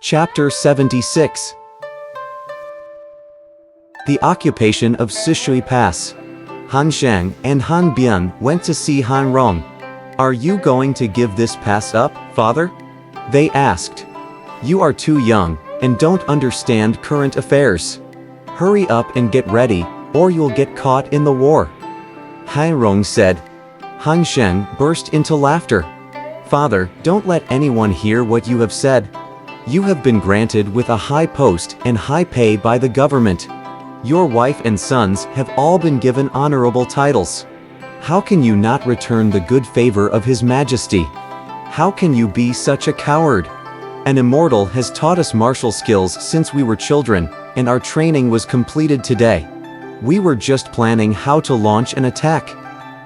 Chapter 76. The occupation of Sishui Pass. Han Sheng and Han Bian went to see Han Rong. "Are you going to give this pass up, father?" they asked. "You are too young, and don't understand current affairs. Hurry up and get ready, or you'll get caught in the war." Han Rong said. Han Sheng burst into laughter. "Father, don't let anyone hear what you have said. You have been granted with a high post and high pay by the government. Your wife and sons have all been given honorable titles. How can you not return the good favor of His Majesty? How can you be such a coward? An immortal has taught us martial skills since we were children, and our training was completed today. We were just planning how to launch an attack.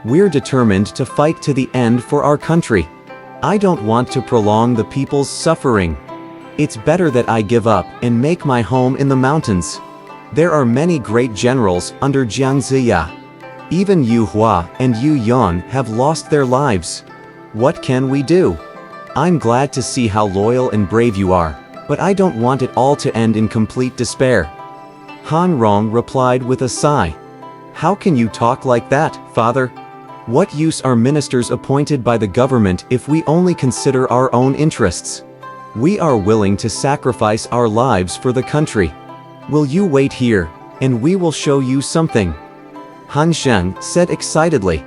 We're determined to fight to the end for our country. I don't want to prolong the people's suffering. It's better that I give up and make my home in the mountains. There are many great generals under Jiang Ziya. Even Yu Hua and Yu Yan have lost their lives. What can we do? I'm glad to see how loyal and brave you are, but I don't want it all to end in complete despair." Han Rong replied with a sigh. "How can you talk like that, father? What use are ministers appointed by the government if we only consider our own interests? We are willing to sacrifice our lives for the country. Will you wait here, and we will show you something?" Han Sheng said excitedly.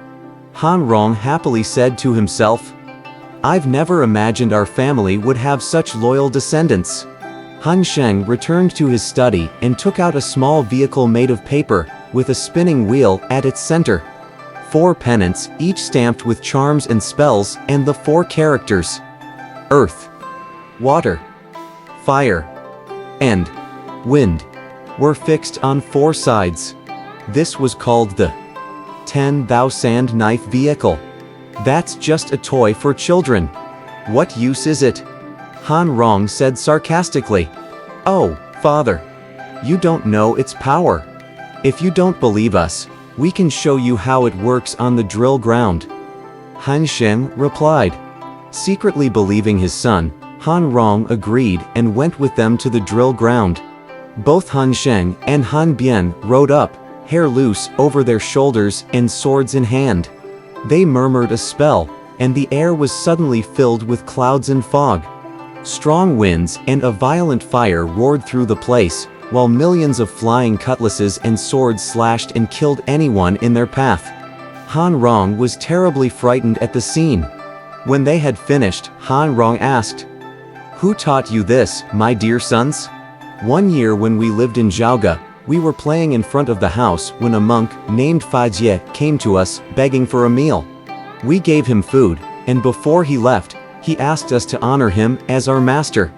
Han Rong happily said to himself, "I've never imagined our family would have such loyal descendants." Han Sheng returned to his study and took out a small vehicle made of paper, with a spinning wheel at its center. 4 pennants, each stamped with charms and spells, and the 4 characters Earth, Water, Fire, and Wind were fixed on 4 sides. This was called the 10 Thou Sand Knife Vehicle. "That's just a toy for children. What use is it?" Han Rong said sarcastically. "Oh, father, you don't know its power. If you don't believe us, we can show you how it works on the drill ground." Han Sheng replied. Secretly believing his son, Han Rong agreed and went with them to the drill ground. Both Han Sheng and Han Bian rode up, hair loose over their shoulders and swords in hand. They murmured a spell, and the air was suddenly filled with clouds and fog. Strong winds and a violent fire roared through the place, while millions of flying cutlasses and swords slashed and killed anyone in their path. Han Rong was terribly frightened at the scene. When they had finished, Han Rong asked, "Who taught you this, my dear sons?" "One year when we lived in Zhaoge, we were playing in front of the house when a monk named Fa Jie came to us, begging for a meal. We gave him food, and before he left, he asked us to honor him as our master.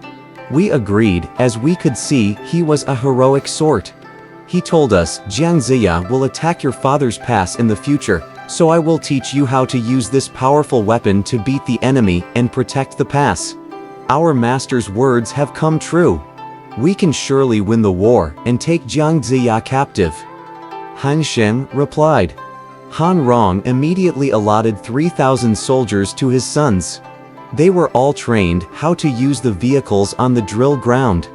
We agreed, as we could see he was a heroic sort. He told us, 'Jiang Ziya will attack your father's pass in the future, so I will teach you how to use this powerful weapon to beat the enemy and protect the pass.' Our master's words have come true. We can surely win the war and take Jiang Ziya captive." Han Sheng replied. Han Rong immediately allotted 3,000 soldiers to his sons. They were all trained how to use the vehicles on the drill ground.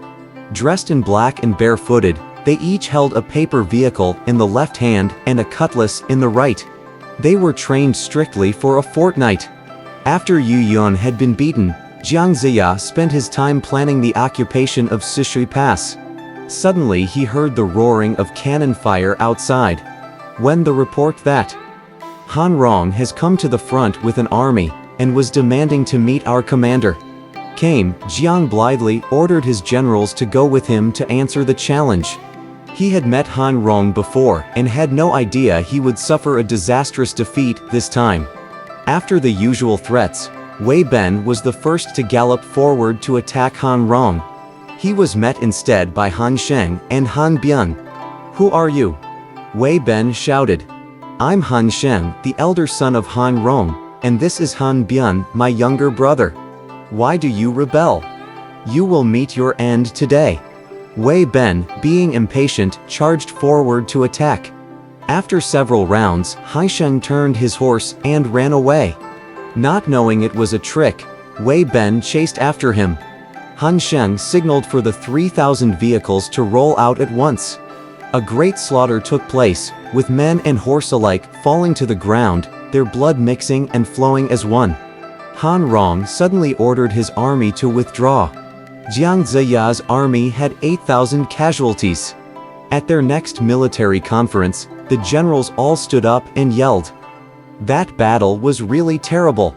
Dressed in black and barefooted, they each held a paper vehicle in the left hand and a cutlass in the right. They were trained strictly for a fortnight. After Yu Yan had been beaten, Jiang Ziya spent his time planning the occupation of Sishui Pass. Suddenly he heard the roaring of cannon fire outside. When the report that Han Rong has come to the front with an army and was demanding to meet our commander came, Jiang blithely ordered his generals to go with him to answer the challenge. He had met Han Rong before and had no idea he would suffer a disastrous defeat this time. After the usual threats, Wei Ben was the first to gallop forward to attack Han Rong. He was met instead by Han Sheng and Han Bian. "Who are you?" Wei Ben shouted. "I'm Han Sheng, the elder son of Han Rong, and this is Han Bian, my younger brother. Why do you rebel? You will meet your end today." Wei Ben, being impatient, charged forward to attack. After several rounds, Han Sheng turned his horse and ran away. Not knowing it was a trick, Wei Ben chased after him. Han Sheng signaled for the 3,000 vehicles to roll out at once. A great slaughter took place, with men and horse alike falling to the ground, their blood mixing and flowing as one. Han Rong suddenly ordered his army to withdraw. Jiang Ziya's army had 8,000 casualties. At their next military conference, the generals all stood up and yelled. That battle was really terrible.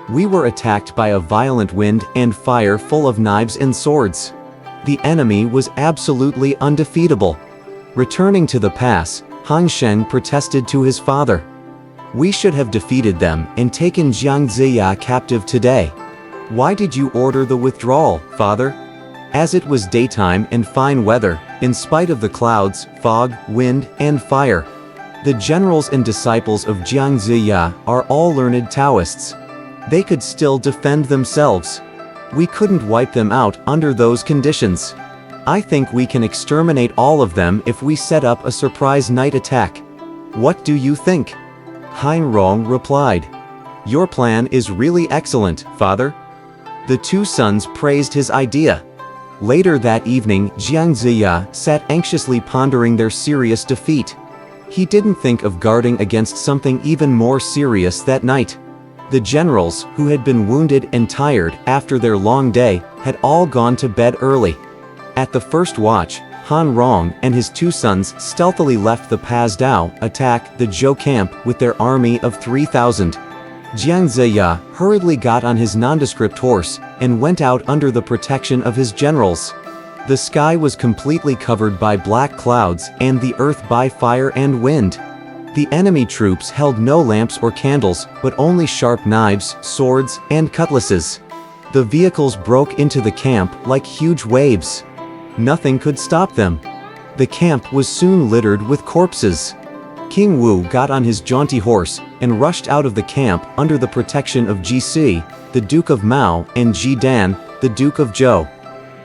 We were attacked by a violent wind and fire full of knives and swords. The enemy was absolutely undefeatable. Returning to the pass, Han Sheng protested to his father. We should have defeated them and taken Jiang Ziya captive today. Why did you order the withdrawal, father? As it was daytime and fine weather, in spite of the clouds, fog, wind, and fire. The generals and disciples of Jiang Ziya are all learned Taoists. They could still defend themselves. We couldn't wipe them out under those conditions. I think we can exterminate all of them if we set up a surprise night attack. What do you think? Han Rong replied. Your plan is really excellent, father. The two sons praised his idea. Later that evening, Jiang Ziya sat anxiously pondering their serious defeat. He didn't think of guarding against something even more serious that night. The generals, who had been wounded and tired after their long day, had all gone to bed early. At the first watch, Han Rong and his two sons stealthily left the Pas Dao attack the Zhou camp with their army of 3,000. Jiang Ziya hurriedly got on his nondescript horse and went out under the protection of his generals. The sky was completely covered by black clouds and the earth by fire and wind. The enemy troops held no lamps or candles, but only sharp knives, swords, and cutlasses. The vehicles broke into the camp like huge waves. Nothing could stop them. The camp was soon littered with corpses. King Wu got on his jaunty horse and rushed out of the camp under the protection of Ji Si, the Duke of Mao, and Ji Dan, the Duke of Zhou.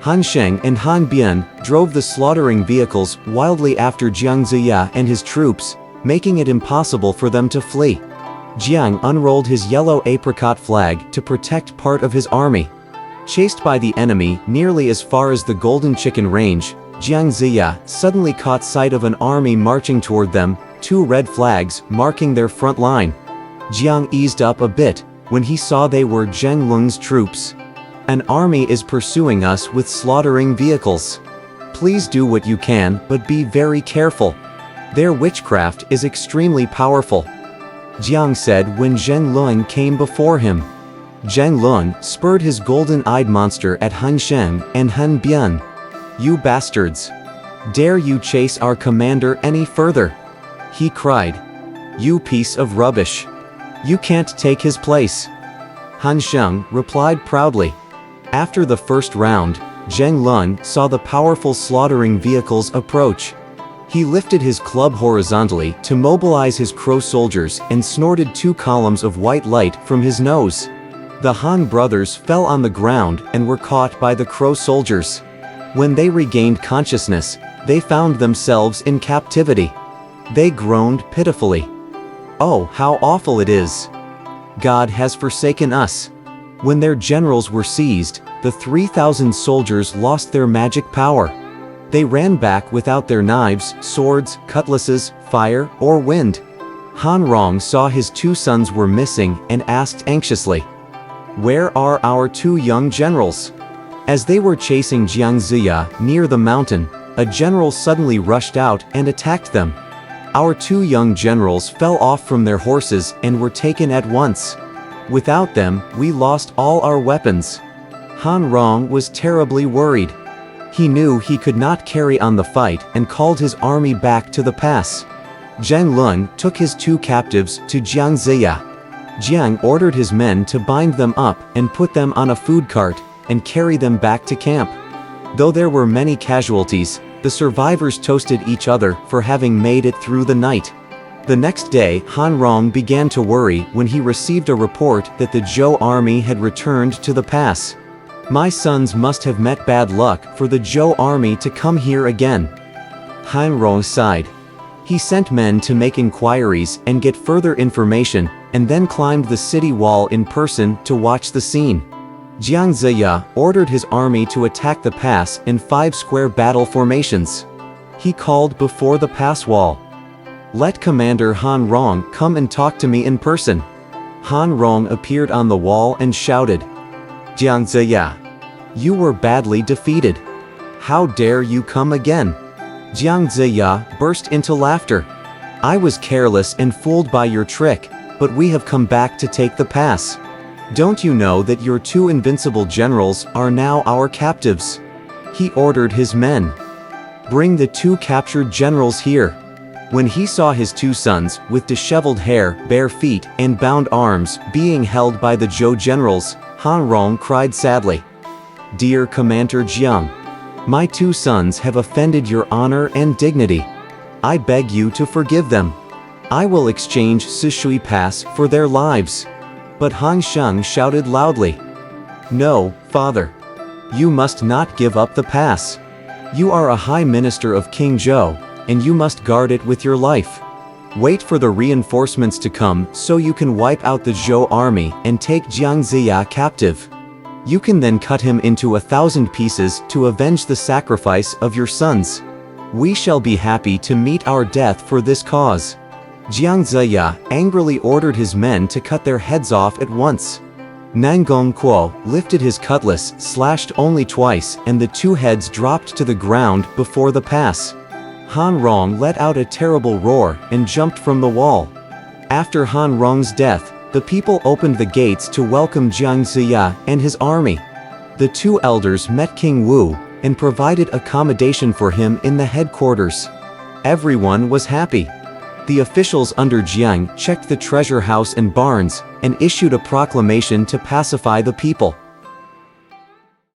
Han Sheng and Han Bian drove the slaughtering vehicles wildly after Jiang Ziya and his troops, making it impossible for them to flee. Jiang unrolled his yellow apricot flag to protect part of his army. Chased by the enemy nearly as far as the Golden Chicken Range, Jiang Ziya suddenly caught sight of an army marching toward them, two red flags marking their front line. Jiang eased up a bit when he saw they were Zheng Lung's troops. An army is pursuing us with slaughtering vehicles. Please do what you can, but be very careful. Their witchcraft is extremely powerful, Jiang said when Zheng Lun came before him. Zheng Lun spurred his golden-eyed monster at Han Sheng and Han Bian. You bastards! Dare you chase our commander any further? He cried. You piece of rubbish! You can't take his place! Han Sheng replied proudly. After the first round, Zheng Lun saw the powerful slaughtering vehicles approach. He lifted his club horizontally to mobilize his crow soldiers and snorted 2 columns of white light from his nose. The Han brothers fell on the ground and were caught by the crow soldiers. When they regained consciousness, they found themselves in captivity. They groaned pitifully. Oh, how awful it is! God has forsaken us. When their generals were seized, the 3,000 soldiers lost their magic power. They ran back without their knives, swords, cutlasses, fire, or wind. Han Rong saw his 2 sons were missing and asked anxiously, "Where are our 2 young generals?" As they were chasing Jiang Ziya near the mountain, a general suddenly rushed out and attacked them. Our 2 young generals fell off from their horses and were taken at once. Without them, we lost all our weapons. Han Rong was terribly worried. He knew he could not carry on the fight and called his army back to the pass. Zheng Lun took his 2 captives to Jiang Ziya. Jiang ordered his men to bind them up and put them on a food cart and carry them back to camp. Though there were many casualties, the survivors toasted each other for having made it through the night. The next day, Han Rong began to worry when he received a report that the Zhou army had returned to the pass. My sons must have met bad luck for the Zhou army to come here again. Han Rong sighed. He sent men to make inquiries and get further information, and then climbed the city wall in person to watch the scene. Jiang Ziya ordered his army to attack the pass in 5 square battle formations. He called before the pass wall. "Let Commander Han Rong come and talk to me in person." Han Rong appeared on the wall and shouted, "Jiang Ziya, you were badly defeated. How dare you come again?" Jiang Ziya burst into laughter. "I was careless and fooled by your trick, but we have come back to take the pass. Don't you know that your 2 invincible generals are now our captives?" He ordered his men, "Bring the 2 captured generals here." When he saw his 2 sons, with disheveled hair, bare feet, and bound arms, being held by the Zhou generals, Han Rong cried sadly, "Dear Commander Jiang, my 2 sons have offended your honor and dignity. I beg you to forgive them. I will exchange Sishui Pass for their lives." But Han Sheng shouted loudly, "No, father. You must not give up the pass. You are a high minister of King Zhou, and you must guard it with your life. Wait for the reinforcements to come so you can wipe out the Zhou army and take Jiang Ziya captive. You can then cut him into 1,000 pieces to avenge the sacrifice of your sons. We shall be happy to meet our death for this cause." Jiang Ziya angrily ordered his men to cut their heads off at once. Nangong Kuo lifted his cutlass, slashed only twice, and the 2 heads dropped to the ground before the pass. Han Rong let out a terrible roar and jumped from the wall. After Han Rong's death, the people opened the gates to welcome Jiang Ziya and his army. The 2 elders met King Wu and provided accommodation for him in the headquarters. Everyone was happy. The officials under Jiang checked the treasure house and barns and issued a proclamation to pacify the people.